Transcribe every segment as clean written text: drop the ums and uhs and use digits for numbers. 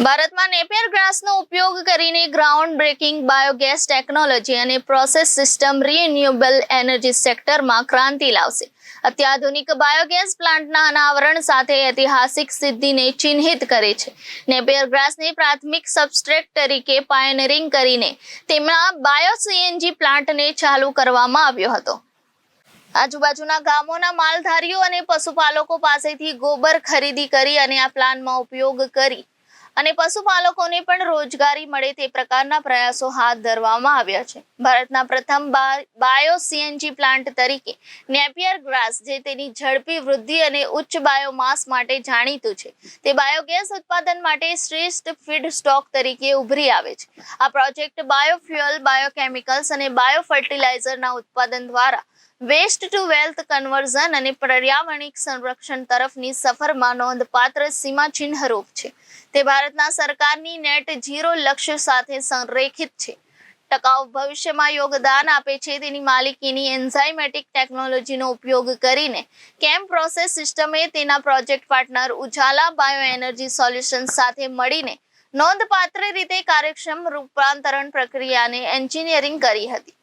ભારતમાં નેપિયર ગ્રાસનો ઉપયોગ કરીને ગ્રાઉન્ડ બ્રેકિંગ બાયોગેસ ટેકનોલોજી અને પ્રોસેસ સિસ્ટમ રિન્યુએબલ એનર્જી સેક્ટરમાં ક્રાંતિ લાવશે. અત્યાધુનિક બાયોગેસ પ્લાન્ટના અનાવરણ સાથે ઐતિહાસિક સિદ્ધિને ચિહ્નિત કરે છે. નેપિયર ગ્રાસને પ્રાથમિક સબસ્ટ્રેટ તરીકે પાયોનિયરિંગ કરીને તેમના બાયો સીએનજી પ્લાન્ટને ચાલુ કરવામાં આવ્યો હતો. આજુબાજુના ગામોના માલધારીઓ અને પશુપાલકો પાસેથી ગોબર ખરીદી કરી અને આ પ્લાન્ટમાં ઉપયોગ કરી અને પશુપાલકોને પણ રોજગારી મળે તે પ્રકારના પ્રયાસો હાથ ધરવામાં આવ્યા છે. ભારતના પ્રથમ બાયો સીએનજી પ્લાન્ટ તરીકે નેપિયર ગ્રાસ, જે તેની ઝડપી વૃદ્ધિ અને ઉચ્ચ બાયોમાસ માટે જાણીતું છે, તે બાયોગેસ ઉત્પાદન માટે શ્રેષ્ઠ ફીડ સ્ટોક તરીકે ઉભરી આવે છે. આ પ્રોજેક્ટ બાયોફ્યુઅલ, બાયોકેમિકલ્સ અને બાયોફર્ટિલાઇઝરના ઉત્પાદન દ્વારા વેસ્ટ ટુ વેલ્થ કન્વર્ઝન અને પર્યાવરણીય સંરક્ષણ તરફની સફરમાં નોંધપાત્ર સીમાચિહ્નરૂપ છે. તે ભારતના સરકારની નેટ ઝીરો લક્ષ્ય સાથે સંરેખિત છે, ટકાઉ ભવિષ્યમાં યોગદાન આપે છે. તેની માલિકીની એન્ઝાઇમેટિક ટેકનોલોજીનો ઉપયોગ કરીને કેમ પ્રોસેસ સિસ્ટમે તેના project partner Ujala bio energy solutions સાથે મળીને નોંધપાત્ર રીતે કાર્યક્ષમ રૂપાંતરણ પ્રક્રિયાને એન્જિનિયરિંગ કરી હતી.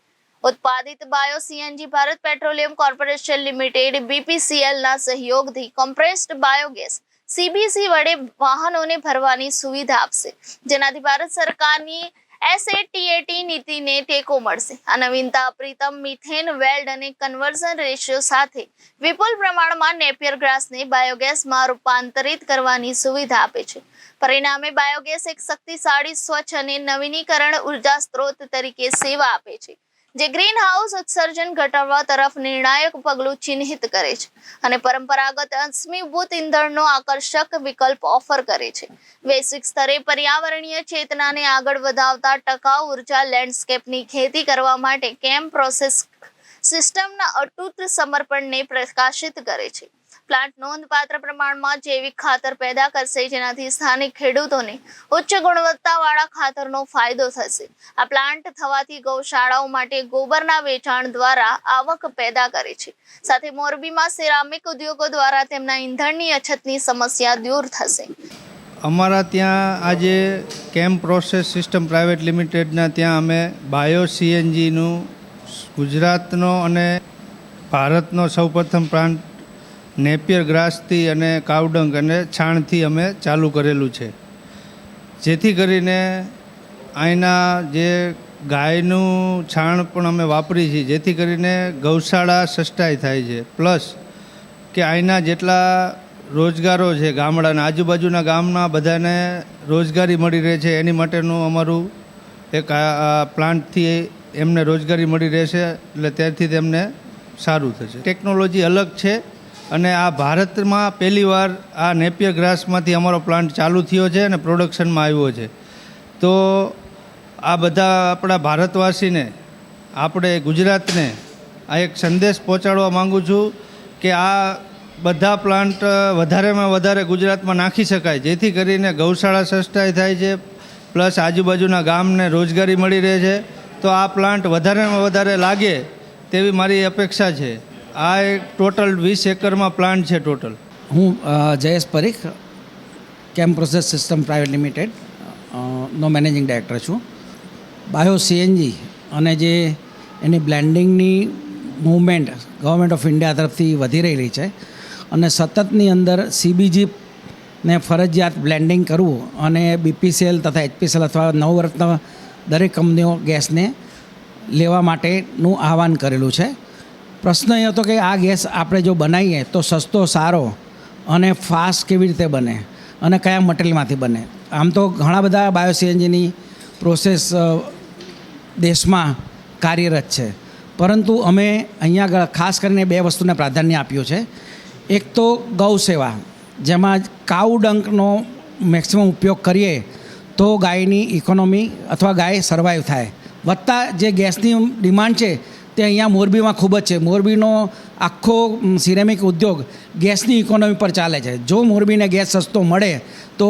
ઉત્પાદિત bio CNG Bharat petroleum corporation limited બીપીસીએલના સહયોગથી કોમ્પ્રેસ્ડ બાયોગેસ સીબીસી વડે વાહનોને ભરવાની સુવિધા આપશે, જેનાથી ભારત સરકારની એસએટીએટી નીતિને ટેકો મળશે. આ નવીનતા પ્રીતમ મિથેન વેલ્ડ અને કન્વર્ઝન રેશિયો સાથે વિપુલ પ્રમાણમાં નેપિયર ગ્રાસને બાયોગેસમાં રૂપાંતરિત કરવાની સુવિધા આપે છે. પરિણામે બાયોગેસ એક શક્તિશાળી, સ્વચ્છ અને નવીનીકરણ ઉર્જા સ્ત્રોત તરીકે સેવા આપે છે, જે ગ્રીન હાઉસ ઉત્સર્જન ઘટાડવા તરફ નિર્ણાયક પગલું ચિહ્નિત કરે છે અને પરંપરાગત અશ્મિભૂત ઇંધણનો આકર્ષક વિકલ્પ ઓફર કરે છે. વૈશ્વિક સ્તરે પર્યાવરણીય ચેતનાને આગળ વધાવતા ટકાઉ ઉર્જા લેન્ડસ્કેપની ખેતી કરવા માટે કેમ પ્રોસેસ સિસ્ટમના અતૂટ સમર્પણને પ્રકાશિત કરે છે. પ્લાન્ટ નોંધપાત્ર પ્રમાણમાં જૈવિક ખાતર પેદા કરશે, જેનાથી સ્થાનિક ખેડૂતોને ઉચ્ચ ગુણવત્તાવાળા ખાતરનો ફાયદો થશે. આ પ્લાન્ટ થવાથી ગૌશાળાઓ માટે ગોબરના વેચાણ દ્વારા આવક પેદા કરે છે, સાથે મોરબીમાં સિરામિક ઉદ્યોગો દ્વારા તેમના ઈંધણની અછતની સમસ્યા દૂર થશે. અમારા ત્યાં આજે કેમ પ્રોસેસ સિસ્ટમ પ્રાઇવેટ લિમિટેડના ત્યાં અમે બાયો સીએનજીનું ગુજરાતનો અને ભારતનો સૌપ્રથમ પ્લાન્ટ નેપિયર ગ્રાસથી અને કાવડંગ અને છાણથી અમે ચાલુ કરેલું છે, જેથી કરીને અહીંના જે ગાયનું છાણ પણ અમે વાપરીએ છીએ, જેથી કરીને ગૌશાળા સસ્ટાઈ થાય છે. પ્લસ કે અહીંના જેટલા રોજગારો છે, ગામડાના આજુબાજુના ગામના બધાને રોજગારી મળી રહે છે, એની માટેનું અમારું એક આ પ્લાન્ટથી એમને રોજગારી મળી રહેશે, એટલે ત્યારથી તેમને સારું થશે. ટેકનોલોજી અલગ છે અને આ ભારતમાં પહેલીવાર આ નેપિયર ગ્રાસમાંથી અમારો પ્લાન્ટ ચાલુ થયો છે અને પ્રોડક્શનમાં આવ્યો છે. તો આ બધા આપણા ભારતવાસીને, આપણે ગુજરાતને આ એક સંદેશ પહોંચાડવા માગું છું કે આ બધા પ્લાન્ટ વધારેમાં વધારે ગુજરાતમાં નાખી શકાય, જેથી કરીને ગૌશાળા સસ્ટાઈ થાય છે, પ્લસ આજુબાજુના ગામને રોજગારી મળી રહે છે. તો આ પ્લાન્ટ વધારેમાં વધારે લાગે તેવી મારી અપેક્ષા છે. આ એક ટોટલ 20 એકરમાં પ્લાન્ટ છે ટોટલ. હું જયેશ પરીખ, કેમ પ્રોસેસ સિસ્ટમ પ્રાઇવેટ લિમિટેડ નો મેનેજિંગ ડાયરેક્ટર છું. બાયો સીએનજી અને જે એની બ્લેન્ડિંગની મૂવમેન્ટ ગવર્મેન્ટ ઓફ ઇન્ડિયા તરફથી વધી રહેલી છે અને સતતની અંદર સીબીજીને ફરજિયાત બ્લેન્ડિંગ કરવું અને બીપીસીએલ તથા એચપીસીએલ અથવા નવરત્ન દરેક કંપનીઓ ગેસને લેવા માટેનું આહવાન કરેલું છે. પ્રશ્ન એ હતો કે આ ગેસ આપણે જો બનાવીએ તો સસ્તો, સારો અને ફાસ્ટ કેવી રીતે બને અને કયા મટીરિયલમાંથી બને. આમ તો ઘણા બધા બાયો સીએનજીની પ્રોસેસ દેશમાં કાર્યરત છે, પરંતુ અમે અહીંયા ખાસ કરીને 2 વસ્તુને પ્રાધાન્ય આપ્યું છે. એક તો ગૌ સેવા, જેમાં કાઉ ડંકનો મેક્સિમમ ઉપયોગ કરીએ તો ગાયની ઇકોનોમી અથવા ગાય સર્વાઈવ થાય. વત્તા જે ગેસની ડિમાન્ડ છે તે અહીંયા મોરબીમાં ખૂબ જ છે. મોરબીનો આખો સિરેમિક ઉદ્યોગ ગેસની ઇકોનોમી પર ચાલે છે. જો મોરબીને ગેસ સસ્તો મળે તો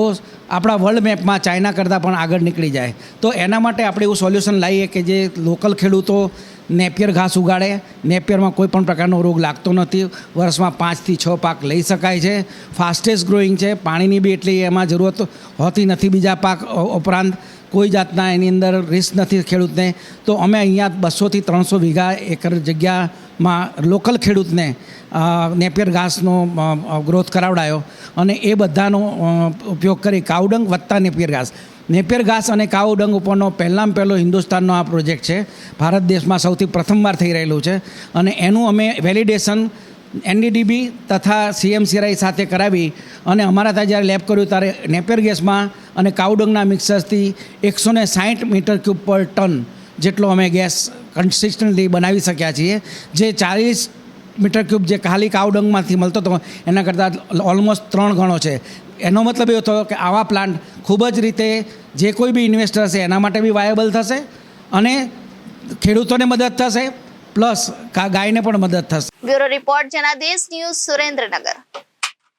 આપણા વર્લ્ડ મેપમાં ચાઇના કરતાં પણ આગળ નીકળી જાય. તો એના માટે આપણે એવું સોલ્યુશન લાવીએ કે જે લોકલ ખેડૂતો નેપિયર ઘાસ ઉગાડે. નેપિયરમાં કોઈ પણ પ્રકારનો રોગ લાગતો નથી. વર્ષમાં 5 થી 6 પાક લઈ શકાય છે. ફાસ્ટેસ્ટ ગ્રોઈંગ છે. પાણીની બી એટલી એમાં જરૂરત હોતી નથી. બીજા પાક ઉપરાંત કોઈ જાતના એની અંદર રિસ્ક નથી ખેડૂતને. તો અમે અહીંયા 200 થી 300 વીઘા એકર જગ્યામાં લોકલ ખેડૂતને નેપિયર ઘાસનો ગ્રોથ કરાવડાયો અને એ બધાનો ઉપયોગ કરી કાઉડંગ વત્તા નેપિયર ઘાસ અને કાઉડંગ ઉપરનો પહેલો હિન્દુસ્તાનનો આ પ્રોજેક્ટ છે. ભારત દેશમાં સૌથી પ્રથમવાર થઈ રહેલું છે અને એનું અમે વેલિડેશન NDDB તથા CMCRI સાથે કરાવી અને અમારા ત્યાં જ્યારે લેબ કર્યું ત્યારે નેપિયર ગેસમાં અને કાઉડંગના મિક્સર્સથી 160 મીટર ક્યુબ પર ટન જેટલો અમે ગેસ કન્સિસ્ટન્ટલી બનાવી શક્યા છીએ, જે 40 મીટર ક્યુબ જે ખાલી કાઉડંગમાંથી મળતો હતો એના કરતાં ઓલમોસ્ટ 3 ગણો છે. એનો મતલબ એવો થયો કે આવા પ્લાન્ટ ખૂબ જ રીતે જે કોઈ બી ઇન્વેસ્ટર હશે એના માટે બી વાયેબલ થશે અને ખેડૂતોને મદદ થશે પ્લસ ગાયને પણ મદદ થશે. Bureau report Janadesh news, Surendranagar.